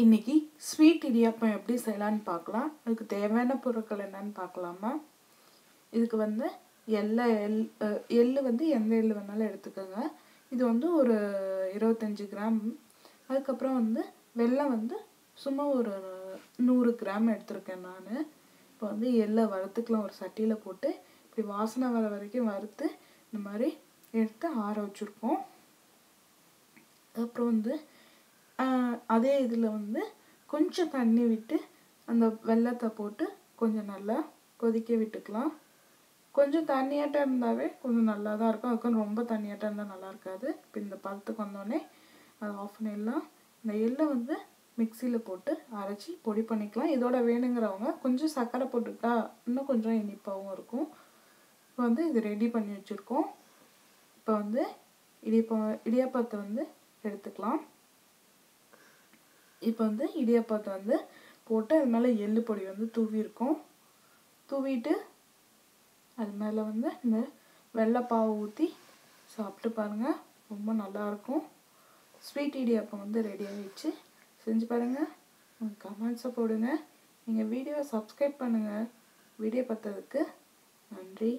இன்னைக்கு ஸ்வீட் இடியாப்பம் எப்படி செய்யலான்னு பார்க்கலாம். அதுக்கு தேவையான பொருட்கள் என்னன்னு பார்க்கலாமா? இதுக்கு வந்து எள்ளு வந்து எந்த எள்ளு வேணாலும் எடுத்துக்கோங்க. இது வந்து ஒரு 25 கிராம். அதுக்கப்புறம் வந்து வெல்லம் வந்து சும்மா ஒரு 100 கிராம் எடுத்திருக்கேன் நான். இப்போ வந்து எள்ளை வறுத்துக்கலாம். ஒரு சட்டியில் போட்டு இப்படி வாசனை வர வரைக்கும் வறுத்து இந்த மாதிரி எடுத்து ஆற வச்சுருக்கோம். அப்புறம் வந்து அதே இதில் வந்து கொஞ்சம் தண்ணி விட்டு அந்த வெல்லத்தை போட்டு கொஞ்சம் நல்லா கொதிக்க விட்டுக்கலாம். கொஞ்சம் தண்ணியாட்டம் இருந்தாவே கொஞ்சம் நல்லா தான் இருக்கும். அதுக்கு ரொம்ப தண்ணியாட்டம் இருந்தால் நல்லா இருக்காது. இப்போ இந்த பதத்துக்கு வந்தோடனே அதை ஆஃப் பண்ணிடலாம். இந்த எள்ளை வந்து மிக்சியில் போட்டு அரைச்சி பொடி பண்ணிக்கலாம். இதோட வேணுங்கிறவங்க கொஞ்சம் சர்க்கரை போட்டுக்கிட்டா இன்னும் கொஞ்சம் இனிப்பாகவும் இருக்கும். இப்போ வந்து இது ரெடி பண்ணி வச்சுருக்கோம். இப்போ வந்து இடியாப்பத்தை வந்து எடுத்துக்கலாம். இப்போ வந்து இடியாப்பத்தை வந்து போட்டு அது மேலே எள்ளு பொடி வந்து தூவியிருக்கோம். தூவிட்டு அது மேலே வந்து இந்த வெள்ளைப்பாவை ஊற்றி சாப்பிட்டு பாருங்கள். ரொம்ப நல்லாயிருக்கும். ஸ்வீட் இடியாப்பம் வந்து ரெடி ஆகிடுச்சு. செஞ்சு பாருங்கள். உங்கள் கமெண்ட்ஸை போடுங்க. நீங்கள் வீடியோவை சப்ஸ்கிரைப் பண்ணுங்கள். வீடியோ பார்த்ததுக்கு நன்றி.